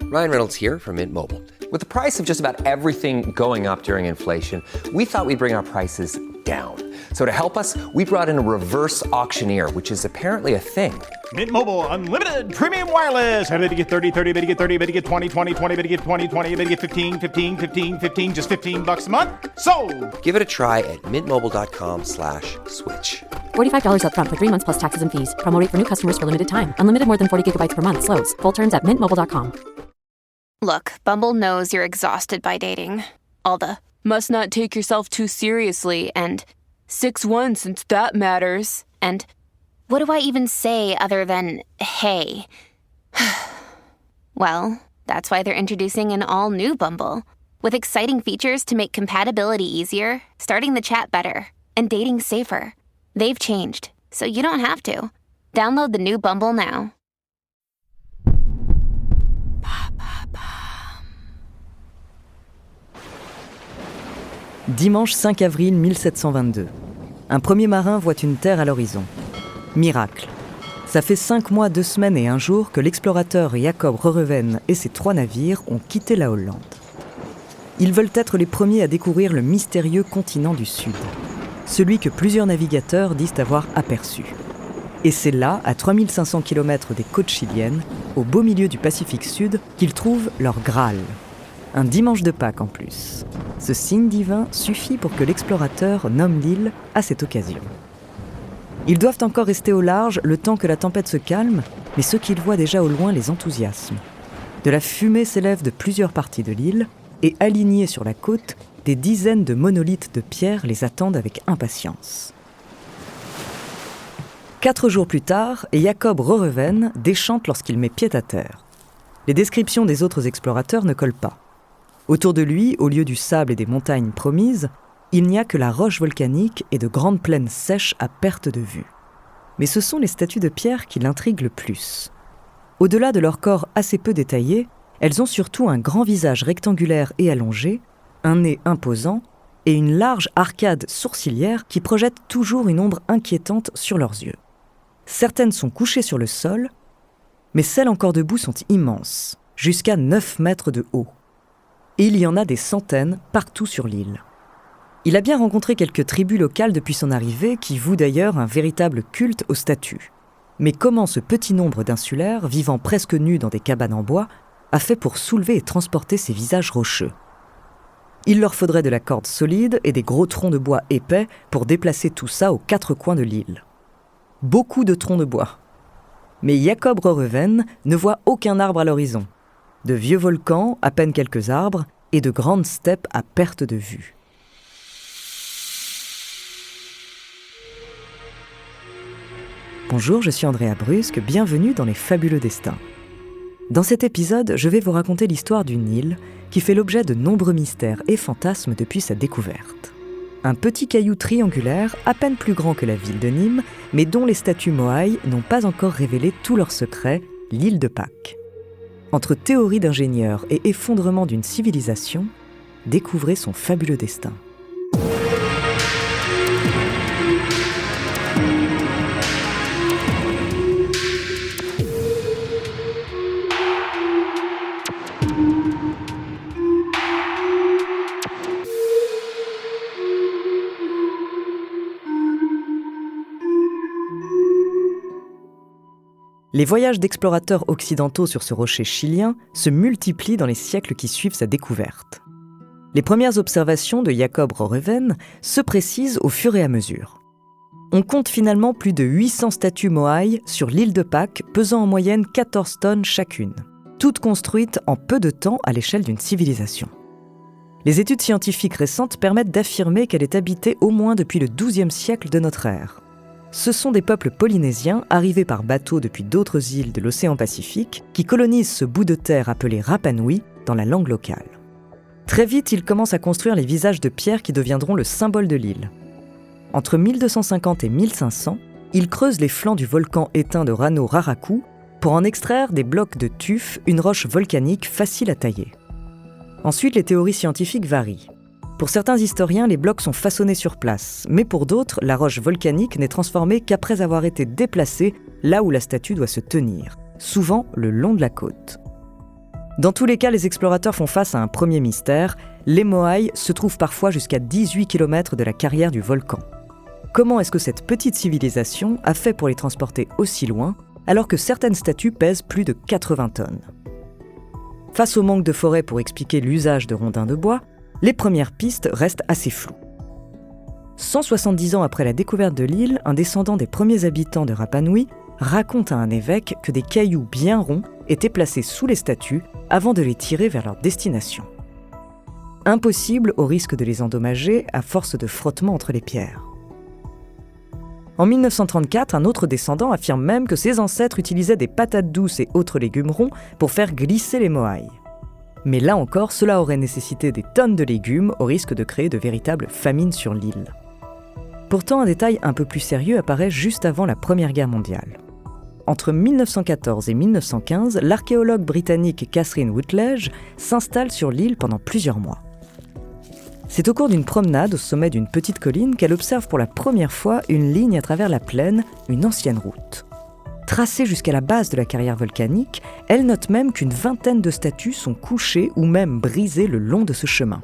Ryan Reynolds here from Mint Mobile. With the price of just about everything going up during inflation, we thought we'd bring our prices down. So to help us, we brought in a reverse auctioneer, which is apparently a thing. Mint Mobile Unlimited Premium Wireless. How to get 30, 30, how to get 30, how to get 20, 20, 20, how to get 20, 20, how to get 15, 15, 15, 15, just $15 a month? Sold! Give it a try at mintmobile.com/switch. $45 up front for 3 months plus taxes and fees. Promo rate for new customers for limited time. Unlimited more than 40 gigabytes per month. Slows full terms at mintmobile.com. Look, Bumble knows you're exhausted by dating. All the must not take yourself too seriously and 6'1" since that matters. And what do I even say other than hey? Well, that's why they're introducing an all-new Bumble with exciting features to make compatibility easier, starting the chat better, and dating safer. They've changed, so you don't have to. Download the new Bumble now. Dimanche 5 avril 1722. Un premier marin voit une terre à l'horizon. Miracle. Ça fait 5 mois, 2 semaines et 1 jour que l'explorateur Jacob Roereven et ses 3 navires ont quitté la Hollande. Ils veulent être les premiers à découvrir le mystérieux continent du Sud, celui que plusieurs navigateurs disent avoir aperçu. Et c'est là, à 3500 km des côtes chiliennes, au beau milieu du Pacifique Sud, qu'ils trouvent leur Graal. Un dimanche de Pâques en plus. Ce signe divin suffit pour que l'explorateur nomme l'île à cette occasion. Ils doivent encore rester au large le temps que la tempête se calme, mais ce qu'ils voient déjà au loin les enthousiasme. De la fumée s'élève de plusieurs parties de l'île, et alignés sur la côte, des dizaines de monolithes de pierre les attendent avec impatience. 4 jours plus tard, Jacob Roereven déchante lorsqu'il met pied à terre. Les descriptions des autres explorateurs ne collent pas. Autour de lui, au lieu du sable et des montagnes promises, il n'y a que la roche volcanique et de grandes plaines sèches à perte de vue. Mais ce sont les statues de pierre qui l'intriguent le plus. Au-delà de leur corps assez peu détaillé, elles ont surtout un grand visage rectangulaire et allongé, un nez imposant et une large arcade sourcilière qui projette toujours une ombre inquiétante sur leurs yeux. Certaines sont couchées sur le sol, mais celles encore debout sont immenses, jusqu'à 9 mètres de haut. Et il y en a des centaines partout sur l'île. Il a bien rencontré quelques tribus locales depuis son arrivée qui vouent d'ailleurs un véritable culte aux statues. Mais comment ce petit nombre d'insulaires, vivant presque nus dans des cabanes en bois, a fait pour soulever et transporter ces visages rocheux ? Il leur faudrait de la corde solide et des gros troncs de bois épais pour déplacer tout ça aux 4 coins de l'île. Beaucoup de troncs de bois. Mais Jacob Roereven ne voit aucun arbre à l'horizon. De vieux volcans, à peine quelques arbres, et de grandes steppes à perte de vue. Bonjour, je suis Andrea Brusque, bienvenue dans Les Fabuleux Destins. Dans cet épisode, je vais vous raconter l'histoire d'une île qui fait l'objet de nombreux mystères et fantasmes depuis sa découverte. Un petit caillou triangulaire, à peine plus grand que la ville de Nîmes, mais dont les statues Moai n'ont pas encore révélé tous leurs secrets, l'île de Pâques. Entre théorie d'ingénieurs et effondrement d'une civilisation, découvrez son fabuleux destin. Les voyages d'explorateurs occidentaux sur ce rocher chilien se multiplient dans les siècles qui suivent sa découverte. Les premières observations de Jacob Roereven se précisent au fur et à mesure. On compte finalement plus de 800 statues Moai sur l'île de Pâques, pesant en moyenne 14 tonnes chacune, toutes construites en peu de temps à l'échelle d'une civilisation. Les études scientifiques récentes permettent d'affirmer qu'elle est habitée au moins depuis le XIIe siècle de notre ère. Ce sont des peuples polynésiens arrivés par bateau depuis d'autres îles de l'océan Pacifique qui colonisent ce bout de terre appelé Rapa Nui dans la langue locale. Très vite, ils commencent à construire les visages de pierre qui deviendront le symbole de l'île. Entre 1250 et 1500, ils creusent les flancs du volcan éteint de Rano Raraku pour en extraire des blocs de tuf, une roche volcanique facile à tailler. Ensuite, les théories scientifiques varient. Pour certains historiens, les blocs sont façonnés sur place, mais pour d'autres, la roche volcanique n'est transformée qu'après avoir été déplacée là où la statue doit se tenir, souvent le long de la côte. Dans tous les cas, les explorateurs font face à un premier mystère. Les Moai se trouvent parfois jusqu'à 18 km de la carrière du volcan. Comment est-ce que cette petite civilisation a fait pour les transporter aussi loin, alors que certaines statues pèsent plus de 80 tonnes ? Face au manque de forêt pour expliquer l'usage de rondins de bois, les premières pistes restent assez floues. 170 ans après la découverte de l'île, un descendant des premiers habitants de Rapa Nui raconte à un évêque que des cailloux bien ronds étaient placés sous les statues avant de les tirer vers leur destination. Impossible au risque de les endommager à force de frottement entre les pierres. En 1934, un autre descendant affirme même que ses ancêtres utilisaient des patates douces et autres légumes ronds pour faire glisser les Moai. Mais là encore, cela aurait nécessité des tonnes de légumes au risque de créer de véritables famines sur l'île. Pourtant, un détail un peu plus sérieux apparaît juste avant la Première Guerre mondiale. Entre 1914 et 1915, l'archéologue britannique Catherine Woodledge s'installe sur l'île pendant plusieurs mois. C'est au cours d'une promenade au sommet d'une petite colline qu'elle observe pour la première fois une ligne à travers la plaine, une ancienne route. Tracée jusqu'à la base de la carrière volcanique, elle note même qu'une vingtaine de statues sont couchées ou même brisées le long de ce chemin.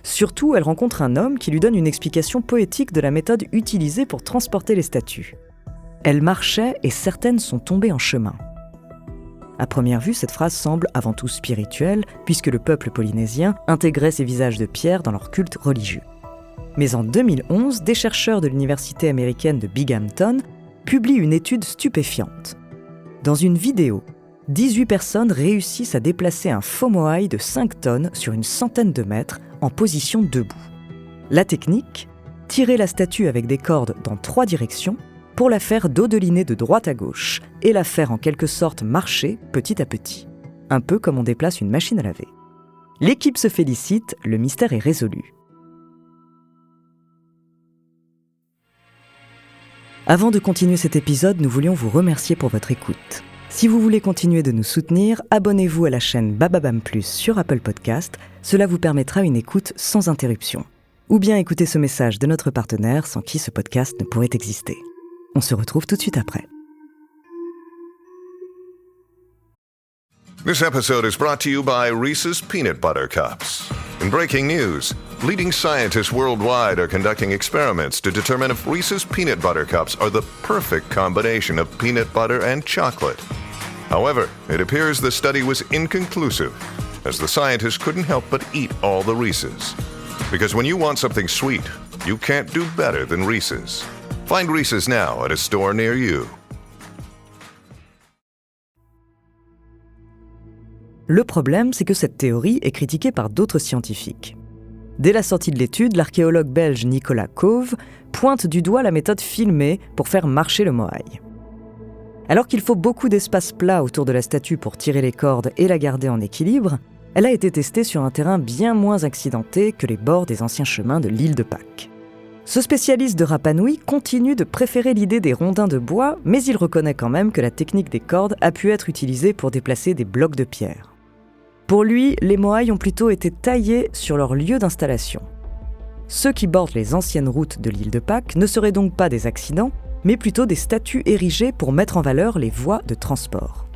Surtout, elle rencontre un homme qui lui donne une explication poétique de la méthode utilisée pour transporter les statues. Elle marchait et certaines sont tombées en chemin. À première vue, cette phrase semble avant tout spirituelle, puisque le peuple polynésien intégrait ces visages de pierre dans leur culte religieux. Mais en 2011, des chercheurs de l'université américaine de Binghamton publient une étude stupéfiante. Dans une vidéo, 18 personnes réussissent à déplacer un faux Moai de 5 tonnes sur une centaine de mètres en position debout. La technique ? Tirer la statue avec des cordes dans 3 directions pour la faire dodeliner de droite à gauche et la faire en quelque sorte marcher petit à petit. Un peu comme on déplace une machine à laver. L'équipe se félicite, le mystère est résolu. Avant de continuer cet épisode, nous voulions vous remercier pour votre écoute. Si vous voulez continuer de nous soutenir, abonnez-vous à la chaîne Bababam Plus sur Apple Podcast, cela vous permettra une écoute sans interruption. Ou bien écoutez ce message de notre partenaire sans qui ce podcast ne pourrait exister. On se retrouve tout de suite après. This episode is brought to you by Reese's Peanut Butter Cups. In breaking news, leading scientists worldwide are conducting experiments to determine if Reese's Peanut Butter Cups are the perfect combination of peanut butter and chocolate. However, it appears the study was inconclusive, as the scientists couldn't help but eat all the Reese's. Because when you want something sweet, you can't do better than Reese's. Find Reese's now at a store near you. Le problème, c'est que cette théorie est critiquée par d'autres scientifiques. Dès la sortie de l'étude, l'archéologue belge Nicolas Cauve pointe du doigt la méthode filmée pour faire marcher le Moai. Alors qu'il faut beaucoup d'espace plat autour de la statue pour tirer les cordes et la garder en équilibre, elle a été testée sur un terrain bien moins accidenté que les bords des anciens chemins de l'île de Pâques. Ce spécialiste de Rapa Nui continue de préférer l'idée des rondins de bois, mais il reconnaît quand même que la technique des cordes a pu être utilisée pour déplacer des blocs de pierre. Pour lui, les Moai ont plutôt été taillés sur leur lieu d'installation. Ceux qui bordent les anciennes routes de l'île de Pâques ne seraient donc pas des accidents, mais plutôt des statues érigées pour mettre en valeur les voies de transport.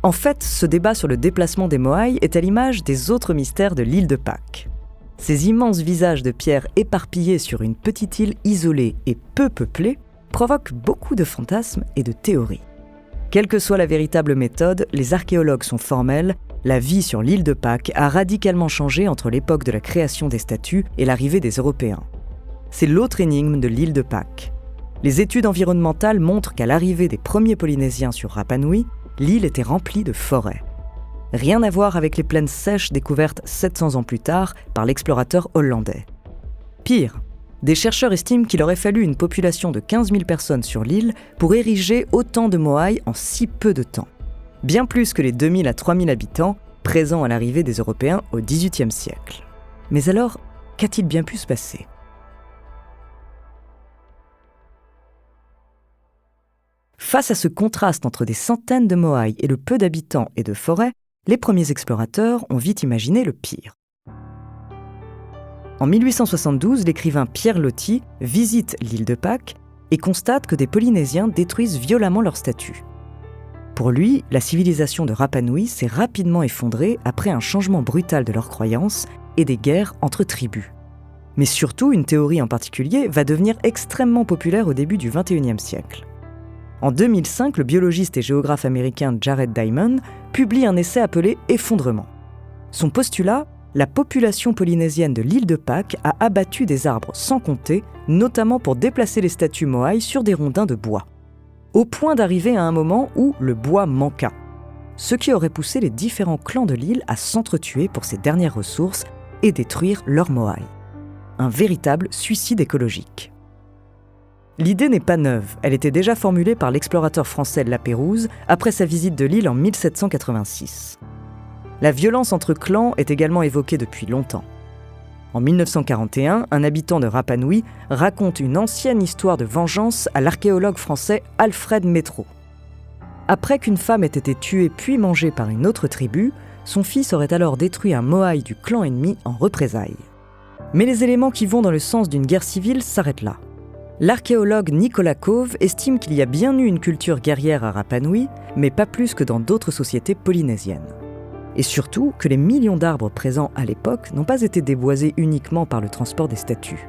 En fait, ce débat sur le déplacement des Moai est à l'image des autres mystères de l'île de Pâques. Ces immenses visages de pierre éparpillés sur une petite île isolée et peu peuplée provoquent beaucoup de fantasmes et de théories. Quelle que soit la véritable méthode, les archéologues sont formels, la vie sur l'île de Pâques a radicalement changé entre l'époque de la création des statues et l'arrivée des Européens. C'est l'autre énigme de l'île de Pâques. Les études environnementales montrent qu'à l'arrivée des premiers Polynésiens sur Rapa Nui, l'île était remplie de forêts. Rien à voir avec les plaines sèches découvertes 700 ans plus tard par l'explorateur hollandais. Pire, des chercheurs estiment qu'il aurait fallu une population de 15 000 personnes sur l'île pour ériger autant de Moai en si peu de temps. Bien plus que les 2 000 à 3 000 habitants présents à l'arrivée des Européens au XVIIIe siècle. Mais alors, qu'a-t-il bien pu se passer ? Face à ce contraste entre des centaines de Moai et le peu d'habitants et de forêts, les premiers explorateurs ont vite imaginé le pire. En 1872, l'écrivain Pierre Loti visite l'île de Pâques et constate que des Polynésiens détruisent violemment leurs statues. Pour lui, la civilisation de Rapa Nui s'est rapidement effondrée après un changement brutal de leurs croyances et des guerres entre tribus. Mais surtout, une théorie en particulier va devenir extrêmement populaire au début du XXIe siècle. En 2005, le biologiste et géographe américain Jared Diamond publie un essai appelé « Effondrement ». Son postulat, la population polynésienne de l'île de Pâques a abattu des arbres sans compter, notamment pour déplacer les statues moaï sur des rondins de bois, au point d'arriver à un moment où le bois manqua, ce qui aurait poussé les différents clans de l'île à s'entretuer pour ces dernières ressources et détruire leurs moaï. Un véritable suicide écologique. L'idée n'est pas neuve, elle était déjà formulée par l'explorateur français La Pérouse après sa visite de l'île en 1786. La violence entre clans est également évoquée depuis longtemps. En 1941, un habitant de Rapa Nui raconte une ancienne histoire de vengeance à l'archéologue français Alfred Métro. Après qu'une femme ait été tuée puis mangée par une autre tribu, son fils aurait alors détruit un moaï du clan ennemi en représailles. Mais les éléments qui vont dans le sens d'une guerre civile s'arrêtent là. L'archéologue Nicolas Cauve estime qu'il y a bien eu une culture guerrière à Rapa Nui, mais pas plus que dans d'autres sociétés polynésiennes. Et surtout que les millions d'arbres présents à l'époque n'ont pas été déboisés uniquement par le transport des statues.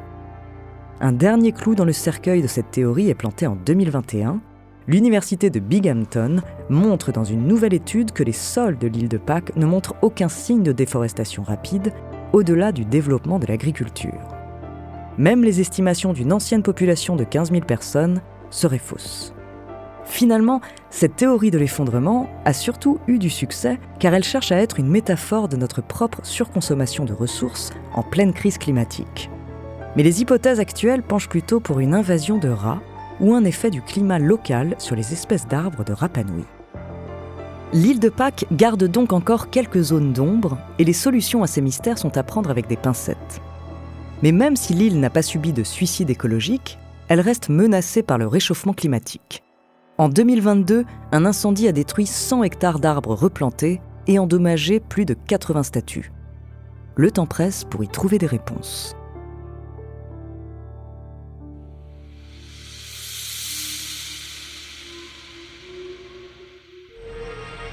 Un dernier clou dans le cercueil de cette théorie est planté en 2021. L'université de Binghamton montre dans une nouvelle étude que les sols de l'île de Pâques ne montrent aucun signe de déforestation rapide, au-delà du développement de l'agriculture. Même les estimations d'une ancienne population de 15 000 personnes seraient fausses. Finalement, cette théorie de l'effondrement a surtout eu du succès car elle cherche à être une métaphore de notre propre surconsommation de ressources en pleine crise climatique. Mais les hypothèses actuelles penchent plutôt pour une invasion de rats ou un effet du climat local sur les espèces d'arbres de Rapa Nui. L'île de Pâques garde donc encore quelques zones d'ombre et les solutions à ces mystères sont à prendre avec des pincettes. Mais même si l'île n'a pas subi de suicide écologique, elle reste menacée par le réchauffement climatique. En 2022, un incendie a détruit 100 hectares d'arbres replantés et endommagé plus de 80 statues. Le temps presse pour y trouver des réponses.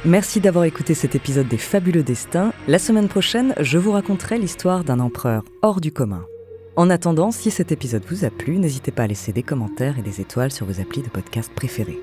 Merci d'avoir écouté cet épisode des Fabuleux Destins. La semaine prochaine, je vous raconterai l'histoire d'un empereur hors du commun. En attendant, si cet épisode vous a plu, n'hésitez pas à laisser des commentaires et des étoiles sur vos applis de podcast préférés.